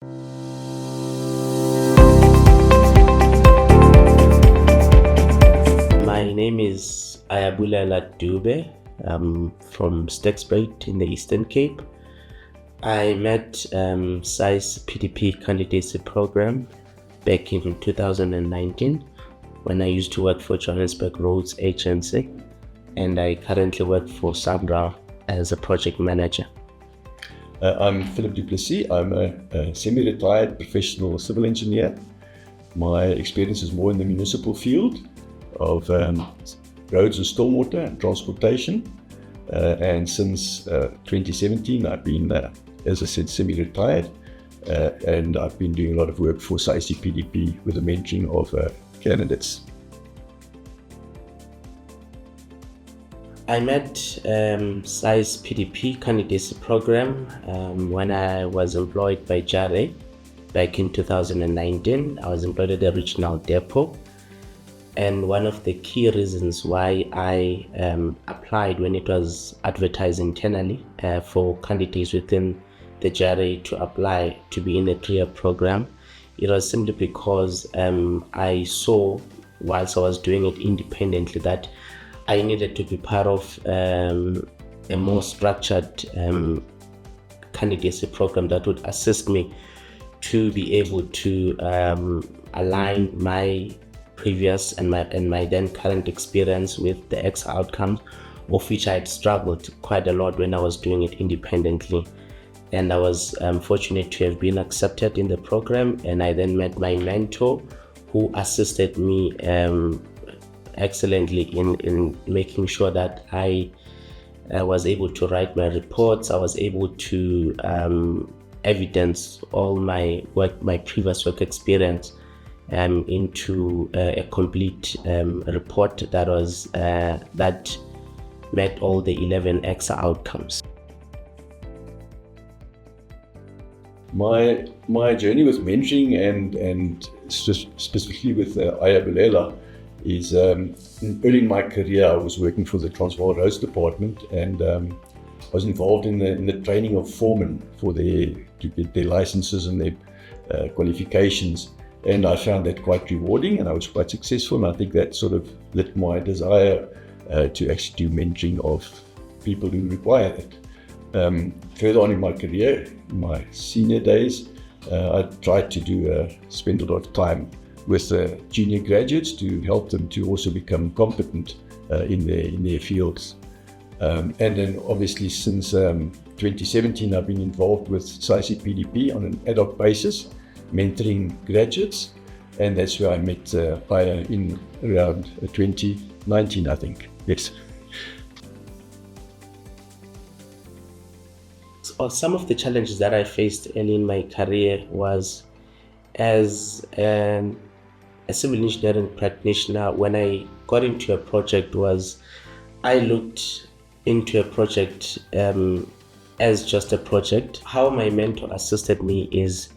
My name is Ayabulela Dube. I'm from Stekspruit in the Eastern Cape. I met SAICE-PDP Candidacy Programme back in 2019 when I used to work for Johannesburg Roads Agency, and I currently work for Samra as a project manager. I'm Philip Du Plessis. I'm a semi-retired professional civil engineer. My experience is more in the municipal field of roads and stormwater and transportation. And since 2017, I've been, as I said, semi-retired. And I've been doing a lot of work for SAICE-PDP with the mentoring of candidates. I met SAICE-PDP Candidacy Programme when I was employed by JARE back in 2019. I was employed at the regional depot. And one of the key reasons why I applied when it was advertised internally for candidates within the JARE to apply to be in the 3-year program, it was simply because I saw, whilst I was doing it independently, that I needed to be part of a more structured candidacy program that would assist me to be able to align my previous and my then current experience with the X outcomes, of which I had struggled quite a lot when I was doing it independently. And I was fortunate to have been accepted in the program, and I then met my mentor who assisted me excellently in making sure that I was able to write my reports. I was able to evidence all my previous work experience into a complete report that met all the 11 EXA outcomes. My journey with mentoring and specifically with Ayabulela is early in my career I was working for the Transvaal Roads Department, and was involved in the training of foremen to get their licenses and their qualifications, and I found that quite rewarding, and I was quite successful, and I think that sort of lit my desire to actually do mentoring of people who require it. Further on in my career, in my senior days, I tried to spend a lot of time with junior graduates to help them to also become competent in their fields. And then obviously since 2017, I've been involved with SAICE-PDP on an ad hoc basis, mentoring graduates, and that's where I met Aya in around 2019, I think. Yes. Some of the challenges that I faced early in my career was, as a civil engineering practitioner, when I got into a project, was I looked into a project as just a project. How my mentor assisted me is,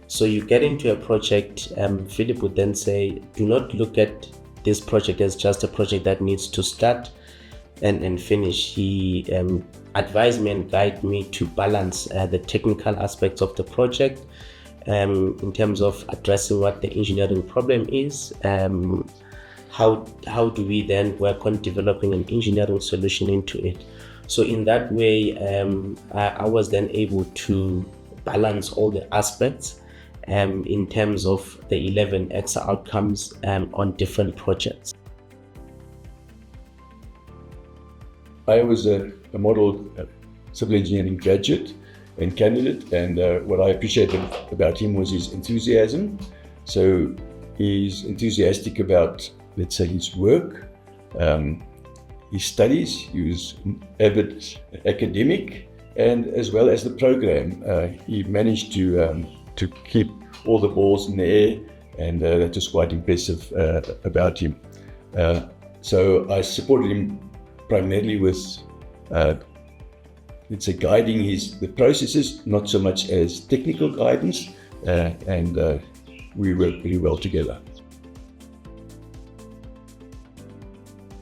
so you get into a project, Philip would then say, do not look at this project as just a project that needs to start and finish. He advised me and guided me to balance the technical aspects of the project in terms of addressing what the engineering problem is. How do we then work on developing an engineering solution into it? So in that way, I was then able to balance all the aspects in terms of the 11 EXA outcomes on different projects. I was a model civil engineering graduate and candidate, and what I appreciated about him was his enthusiasm. So he's enthusiastic about, let's say, his work, his studies. He was an avid academic, and as well as the program. He managed to keep all the balls in the air, and that was quite impressive about him. So I supported him primarily with, let's say, guiding the processes, not so much as technical guidance, and we worked very well together.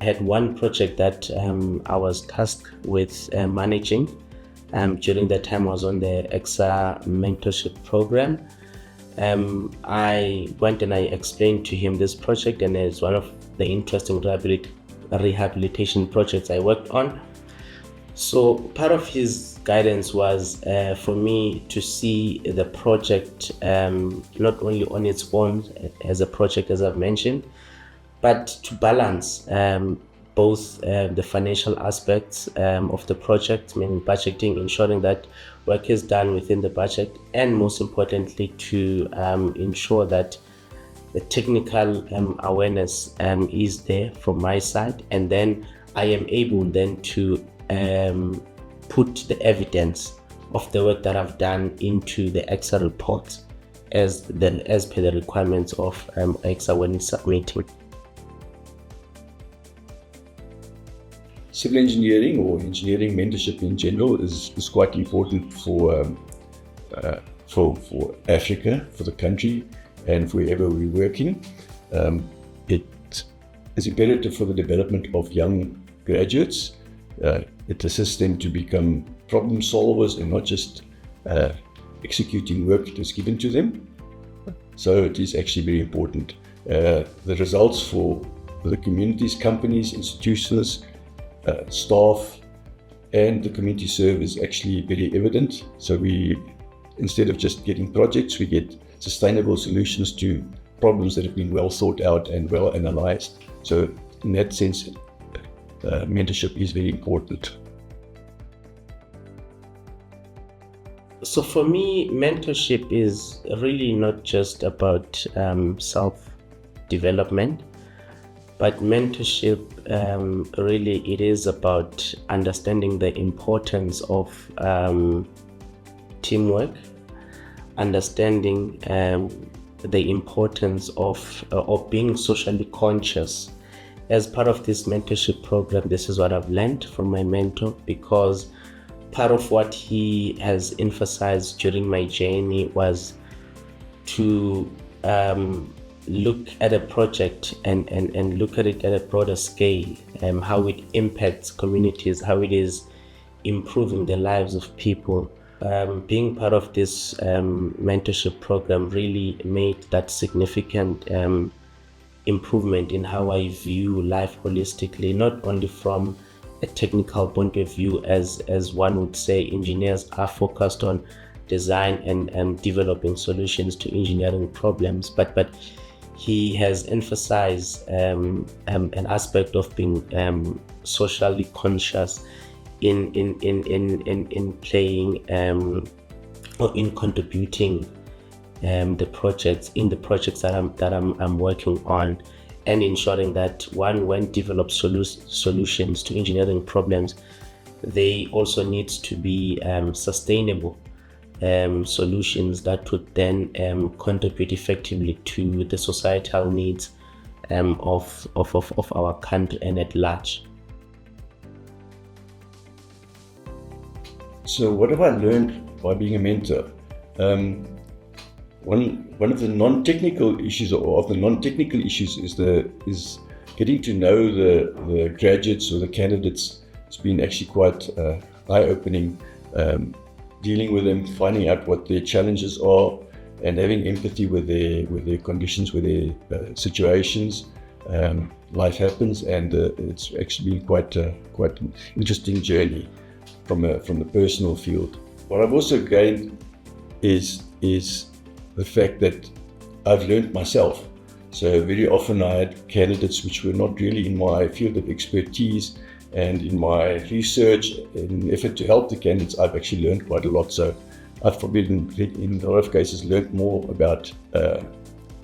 I had one project that I was tasked with managing, during that time I was on the EXA mentorship program. I went and I explained to him this project, and it's one of the interesting rehabilitation projects I worked on. So part of his guidance was for me to see the project not only on its own as a project, as I've mentioned, but to balance both the financial aspects of the project, meaning budgeting, ensuring that work is done within the budget, and most importantly to ensure that the technical awareness is there from my side, and then I am able then to put the evidence of the work that I've done into the EXA report as per the requirements of EXA when it's submitted. Civil engineering or engineering mentorship in general is quite important for Africa, for the country, and wherever we're working. It is imperative for the development of young graduates. It assists them to become problem solvers and not just executing work that is given to them. So it is actually very important. The results for the communities, companies, institutions, staff, and the community serve is actually very evident. So we, instead of just getting projects, we get sustainable solutions to problems that have been well thought out and well analyzed. So in that sense, mentorship is very important. So for me, mentorship is really not just about self-development, but mentorship really it is about understanding the importance of teamwork, understanding the importance of being socially conscious. As part of this mentorship program, this is what I've learned from my mentor, because part of what he has emphasized during my journey was to look at a project and look at it at a broader scale, how it impacts communities, how it is improving the lives of people. Being part of this mentorship program really made that significant improvement in how I view life holistically, not only from a technical point of view, as one would say engineers are focused on design and developing solutions to engineering problems, but he has emphasized an aspect of being socially conscious in playing or in contributing the projects that I'm working on, and ensuring that when develop solutions to engineering problems, they also need to be sustainable solutions that would then contribute effectively to the societal needs of our country and at large. So what have I learned by being a mentor? One of the non-technical issues, or of the non-technical issues, is getting to know the graduates or the candidates. It's been actually quite eye-opening, dealing with them, finding out what their challenges are, and having empathy with their conditions, with their situations. Life happens, and it's actually been quite an interesting journey from the personal field. What I've also gained is the fact that I've learned myself. So very often I had candidates which were not really in my field of expertise, and in my research, in an effort to help the candidates, I've actually learned quite a lot. So I've probably in a lot of cases learned more about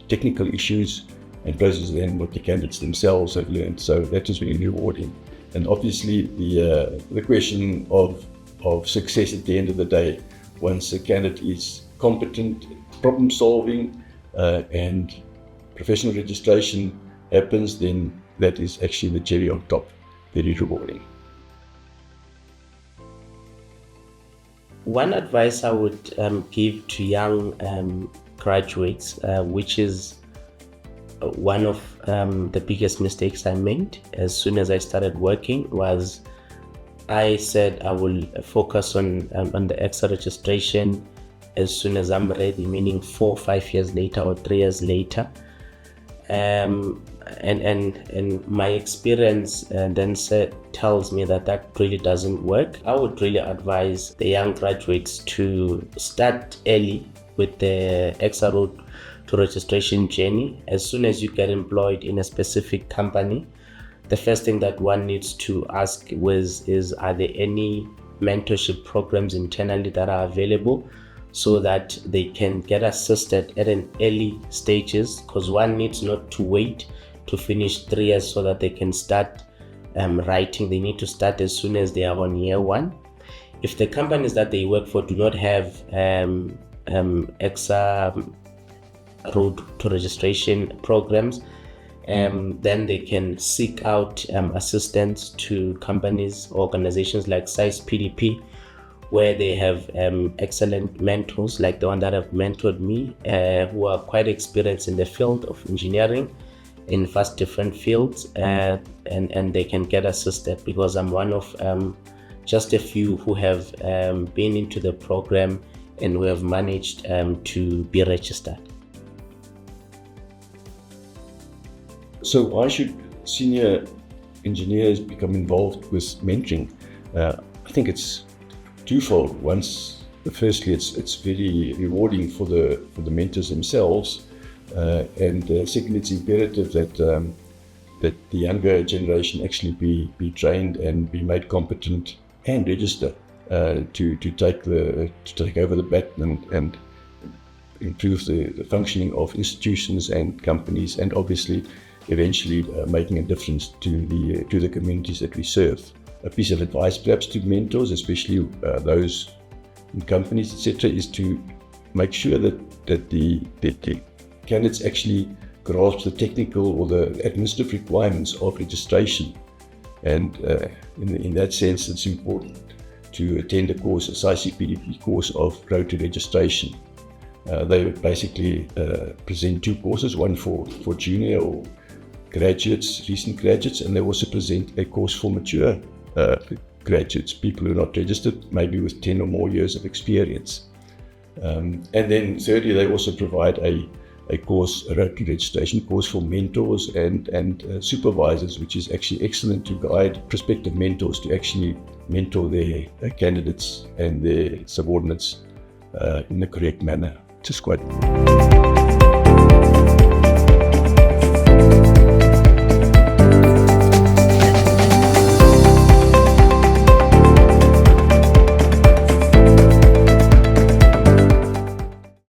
technical issues and processes than what the candidates themselves have learned. So that has been rewarding. And obviously the question of success at the end of the day, once a candidate is competent, problem solving, and professional registration happens, then that is actually the cherry on top. Very rewarding. One advice I would give to young graduates, which is one of the biggest mistakes I made as soon as I started working, was I said I will focus on the EXA registration as soon as I'm ready, meaning 4 or 5 years later or 3 years later. And my experience then tells me that really doesn't work. I would really advise the young graduates to start early with the EXA road to registration journey. As soon as you get employed in a specific company, the first thing that one needs to ask is are there any mentorship programs internally that are available, so that they can get assisted at an early stages, because one needs not to wait to finish 3 years so that they can start writing. They need to start as soon as they are on year 1. If the companies that they work for do not have EXA road to registration programs, then they can seek out assistance to companies, organizations like SAICE-PDP, where they have excellent mentors like the one that have mentored me, who are quite experienced in the field of engineering in vast different fields, and they can get assisted, because I'm one of just a few who have been into the program and who have managed to be registered. So why should senior engineers become involved with mentoring? I think it's twofold. Firstly, it's very rewarding for the mentors themselves, and secondly, it's imperative that the younger generation actually be trained and be made competent and register to take over the baton and improve the functioning of institutions and companies, and obviously eventually making a difference to the communities that we serve. A piece of advice perhaps to mentors, especially those in companies, etc., is to make sure that the candidates actually grasp the technical or the administrative requirements of registration. And in that sense, it's important to attend a course, a SAICE-PDP course of Road to Registration. They basically present 2 courses, one for junior or graduates, recent graduates, and they also present a course for mature graduates, people who are not registered, maybe with 10 or more years of experience. And then thirdly, they also provide a course, a Road to Registration course for mentors and supervisors, which is actually excellent to guide prospective mentors to actually mentor their candidates and their subordinates in the correct manner. Just quite